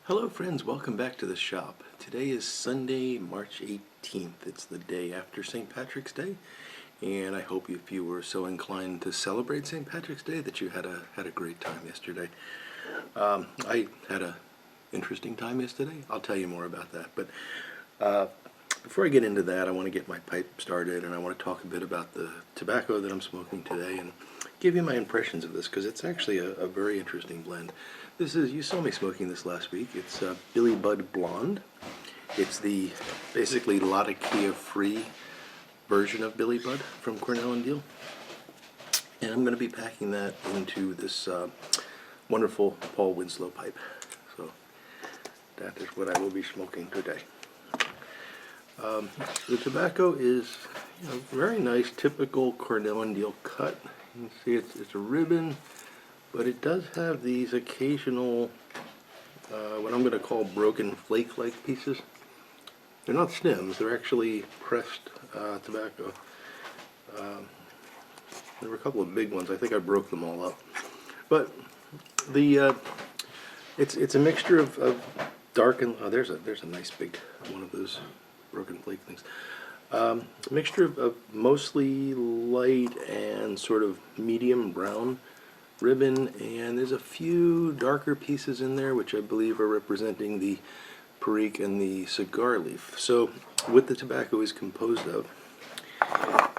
Hello friends, welcome back to the shop. Today is Sunday, March 18th. It's the day after St. Patrick's Day, and I hope if you were so inclined to celebrate St. Patrick's Day that you had a great time yesterday. I had a interesting time yesterday. I'll tell you more about that. But before I get into that, I want to get my pipe started, and I want to talk a bit about the tobacco that I'm smoking today and give you my impressions of this, because it's actually a very interesting blend. You saw me smoking this last week. It's Billy Bud Blonde. It's the basically Latakia free version of Billy Bud from Cornell and Deal. And I'm going to be packing that into this wonderful Paul Winslow pipe. So that is what I will be smoking today. The tobacco is very nice, typical Cornell and Deal cut. You can see it's a ribbon, but it does have these occasional, what I'm going to call broken flake-like pieces. They're not stems, they're actually pressed tobacco. There were a couple of big ones. I think I broke them all up. But it's a mixture of dark and there's a nice big one of those broken flake things. A mixture of mostly light and sort of medium brown ribbon, and there's a few darker pieces in there which I believe are representing the perique and the cigar leaf. So what the tobacco is composed of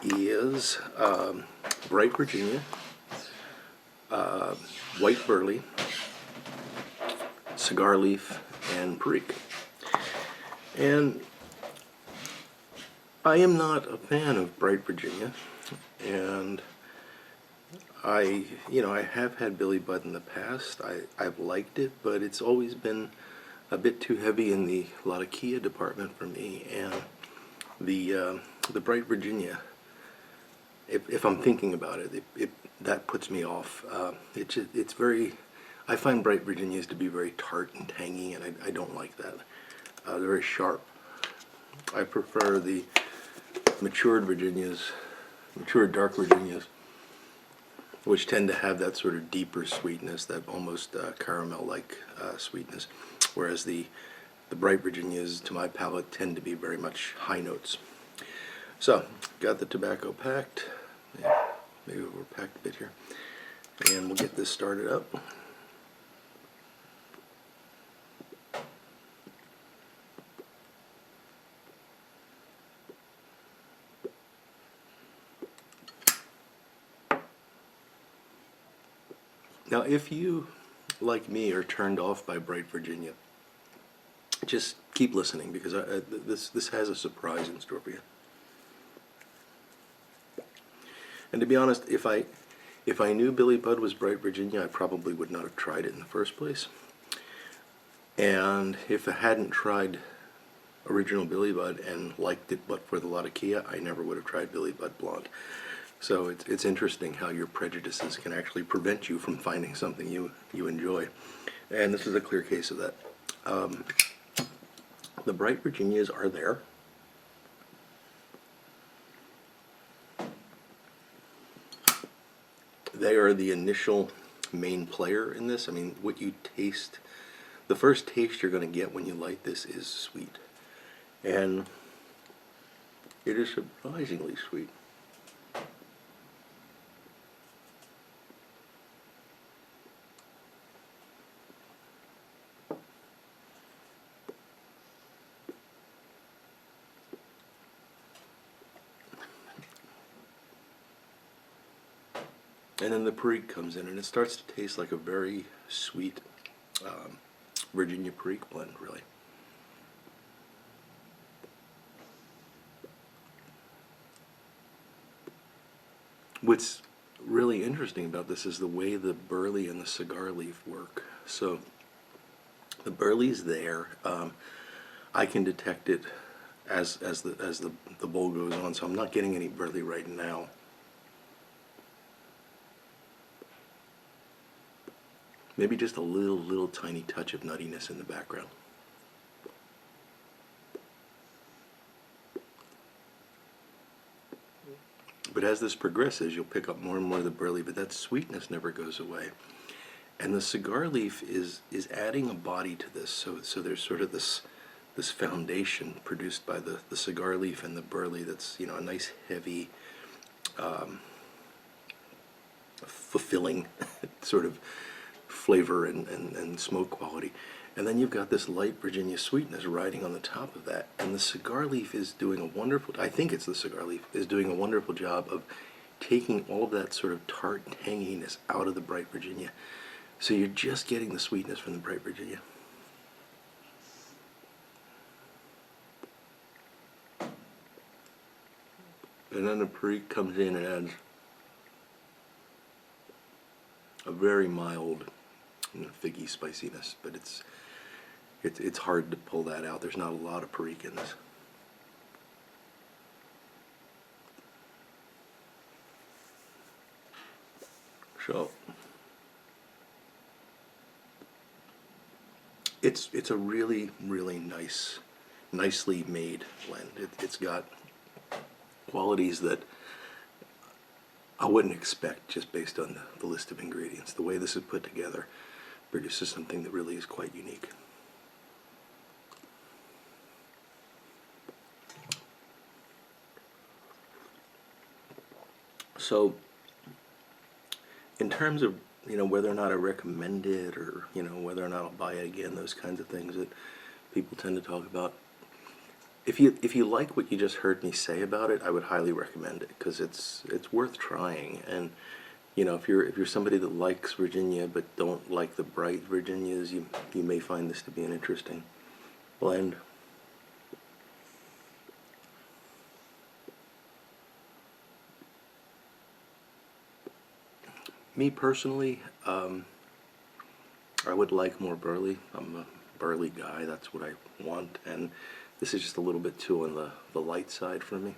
is bright Virginia, white burley, cigar leaf, and perique. And I am not a fan of bright Virginia, and I have had Billy Bud in the past. I've liked it, but it's always been a bit too heavy in the Latakia department for me. And the bright Virginia, if I'm thinking about it, that puts me off. It's very. I find bright Virginias to be very tart and tangy, and I don't like that. They're very sharp. I prefer the matured dark Virginias, which tend to have that sort of deeper sweetness, that almost caramel-like sweetness, whereas the bright Virginias, to my palate, tend to be very much high notes. So, got the tobacco packed. Yeah, maybe we're packed a bit here. And we'll get this started up. Now, if you, like me, are turned off by bright Virginia, just keep listening, because this has a surprise in store for you. And to be honest, if I knew Billy Bud was bright Virginia, I probably would not have tried it in the first place. And if I hadn't tried original Billy Bud and liked it but for the Latakia, I never would have tried Billy Bud Blonde. So it's interesting how your prejudices can actually prevent you from finding something you enjoy. And this is a clear case of that. The bright Virginias are there. They are the initial main player in this. I mean, what you taste, the first taste you're going to get when you light this is sweet. And it is surprisingly sweet. And then the perique comes in, and it starts to taste like a very sweet Virginia perique blend, really. What's really interesting about this is the way the burley and the cigar leaf work. So the burley's there. I can detect it as the bowl goes on, so I'm not getting any burley right now. Maybe just a little tiny touch of nuttiness in the background. But as this progresses, you'll pick up more and more of the burley, but that sweetness never goes away. And the cigar leaf is adding a body to this. So there's sort of this foundation produced by the cigar leaf and the burley that's, a nice heavy, fulfilling sort of flavor and smoke quality. And then you've got this light Virginia sweetness riding on the top of that. And the cigar leaf is doing a wonderful, I think it's the cigar leaf, is doing a wonderful job of taking all of that sort of tart tanginess out of the bright Virginia. So you're just getting the sweetness from the bright Virginia. And then the Perique comes in and adds a very mild, figgy spiciness, but it's hard to pull that out. There's not a lot of Perique in this. So it's a really, really nicely made blend. It's got qualities that I wouldn't expect just based on the list of ingredients. The way this is put together produces something that really is quite unique. So, in terms of whether or not I recommend it, or whether or not I'll buy it again, those kinds of things that people tend to talk about. If you like what you just heard me say about it, I would highly recommend it, because it's worth trying. And if you're somebody that likes Virginia but don't like the bright Virginias, you may find this to be an interesting blend. Me personally, I would like more burley. I'm a burley guy. That's what I want, and this is just a little bit too on the light side for me.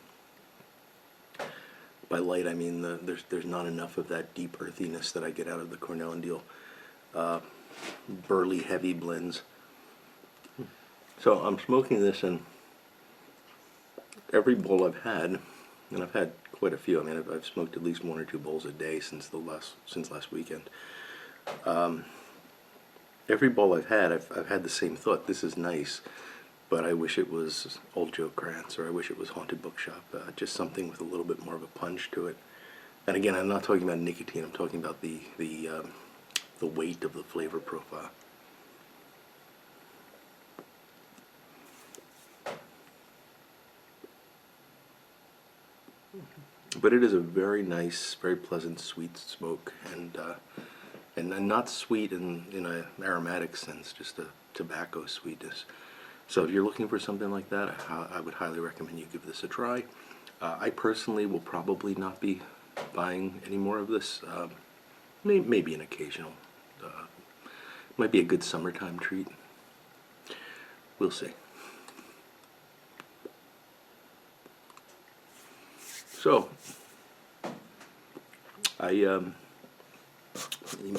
By light, I mean there's not enough of that deep earthiness that I get out of the Cornell and Deal burley heavy blends. So I'm smoking this, and every bowl I've had, and I've had quite a few. I mean, I've smoked at least 1 or 2 bowls a day since last weekend. Every bowl I've had the same thought. This is nice, but I wish it was Old Joe Krantz, or I wish it was Haunted Bookshop. Just something with a little bit more of a punch to it. And again, I'm not talking about nicotine. I'm talking about the weight of the flavor profile. But it is a very nice, very pleasant, sweet smoke, and not sweet in an aromatic sense, just a tobacco sweetness. So if you're looking for something like that, I would highly recommend you give this a try. I personally will probably not be buying any more of this. Maybe an occasional. Might be a good summertime treat. We'll see. So,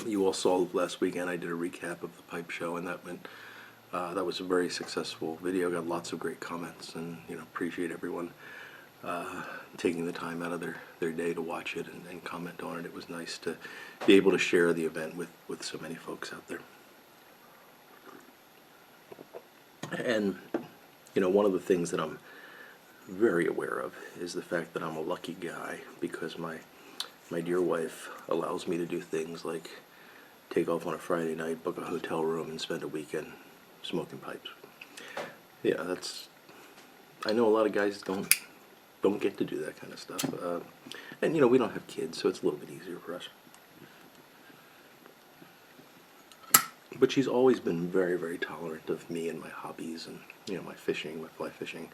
you all saw last weekend I did a recap of the pipe show, and that was a very successful video. Got lots of great comments, and appreciate everyone taking the time out of their day to watch it and comment on it. It was nice to be able to share the event with so many folks out there. And one of the things that I'm very aware of is the fact that I'm a lucky guy, because my dear wife allows me to do things like take off on a Friday night, book a hotel room, and spend a weekend smoking pipes. Yeah, I know a lot of guys don't get to do that kind of stuff, and we don't have kids, so it's a little bit easier for us. But she's always been very, very tolerant of me and my hobbies, and my fishing, my fly fishing,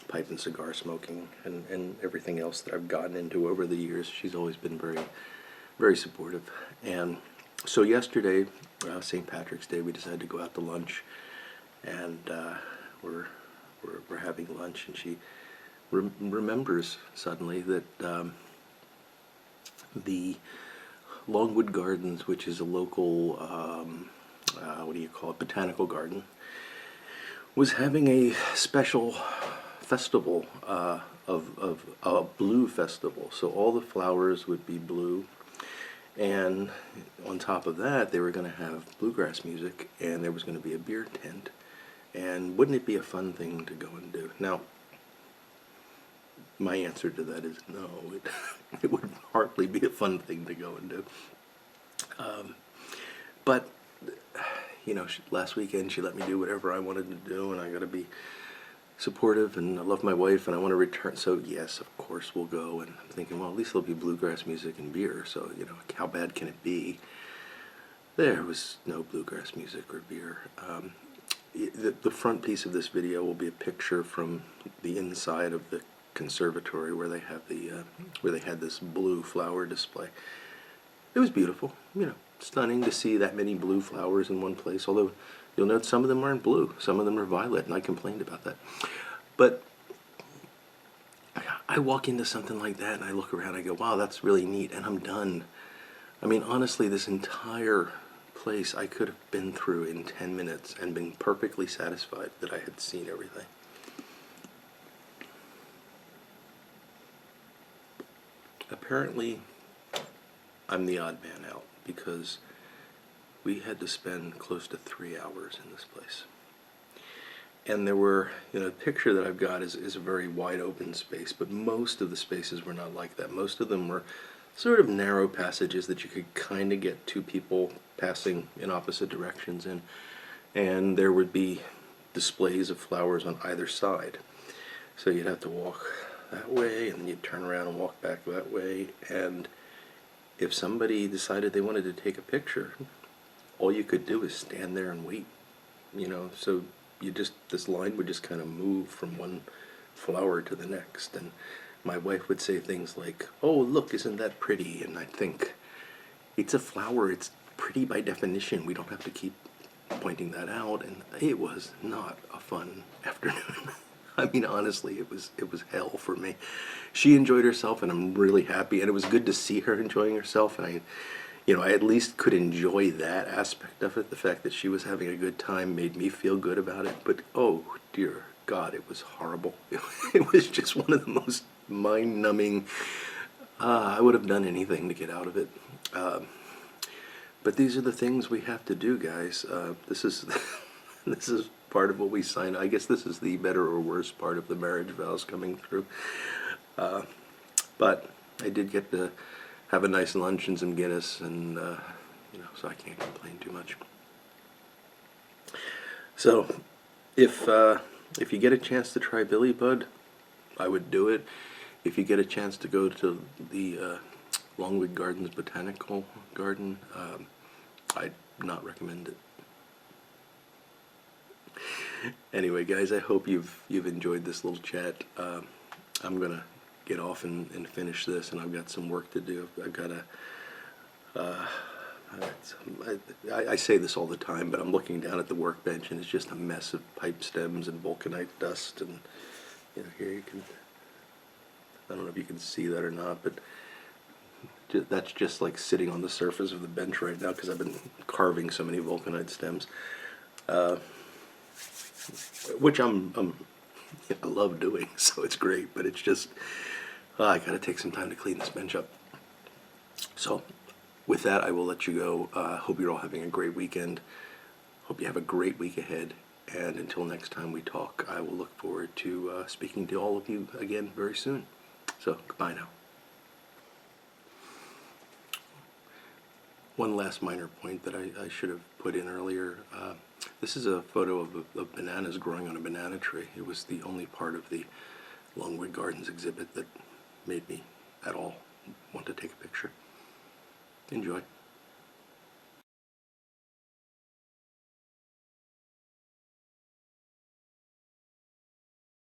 pipe and cigar smoking, and everything else that I've gotten into over the years. She's always been very, very supportive. And so yesterday, St. Patrick's Day, we decided to go out to lunch, and we're having lunch, and she remembers suddenly that the Longwood Gardens, which is a local, botanical garden, was having a special festival of a blue festival. So all the flowers would be blue, And on top of that, they were going to have bluegrass music, and there was going to be a beer tent. And wouldn't it be a fun thing to go and do? Now, my answer to that is no. It would hardly be a fun thing to go and do. But, you know, last weekend she let me do whatever I wanted to do, and I got to be supportive, and I love my wife, and I want to return. So yes, of course we'll go. And I'm thinking, well, at least there'll be bluegrass music and beer. So, you know, how bad can it be? There was no bluegrass music or beer. The front piece of this video will be a picture from the inside of the conservatory where they have where they had this blue flower display. It was beautiful, you know, stunning to see that many blue flowers in one place. Although you'll note some of them aren't blue, some of them are violet, and I complained about that. But I walk into something like that and I look around, I go, wow, that's really neat, and I'm done. I mean, honestly, this entire place I could have been through in 10 minutes and been perfectly satisfied that I had seen everything. Apparently, I'm the odd man out because we had to spend close to 3 hours in this place. And there were, you know, the picture that I've got is a very wide open space, but most of the spaces were not like that. Most of them were sort of narrow passages that you could kind of get two people passing in opposite directions in. And there would be displays of flowers on either side. So you'd have to walk that way, and then you'd turn around and walk back that way. And if somebody decided they wanted to take a picture, all you could do is stand there and wait, you know. So this line would just kind of move from one flower to the next. And my wife would say things like, oh, look, isn't that pretty? And I'd think, it's a flower, it's pretty by definition, we don't have to keep pointing that out. And it was not a fun afternoon. I mean, honestly, it was hell for me. She enjoyed herself, and I'm really happy, and it was good to see her enjoying herself, and I at least could enjoy that aspect of it. The fact that she was having a good time made me feel good about it. But oh dear God, it was horrible. It was just one of the most mind-numbing. I would have done anything to get out of it. But these are the things we have to do, guys. This is this is part of what we sign. I guess this is the better or worse part of the marriage vows coming through. But I did get to have a nice lunch and some Guinness, and so I can't complain too much. So, if you get a chance to try Billy Bud, I would do it. If you get a chance to go to the Longwood Gardens Botanical Garden, I'd not recommend it. Anyway, guys, I hope you've enjoyed this little chat. I'm gonna get off and finish this, and I've got some work to do. I've got I say this all the time, but I'm looking down at the workbench, and it's just a mess of pipe stems and vulcanite dust, and here you can, I don't know if you can see that or not, but that's just like sitting on the surface of the bench right now because I've been carving so many vulcanite stems, which I love doing, so it's great, but it's just, I gotta take some time to clean this bench up. So, with that, I will let you go. Hope you're all having a great weekend. Hope you have a great week ahead. And until next time we talk, I will look forward to speaking to all of you again very soon. So, goodbye now. One last minor point that I should have put in earlier. This is a photo of bananas growing on a banana tree. It was the only part of the Longwood Gardens exhibit that made me at all want to take a picture. Enjoy.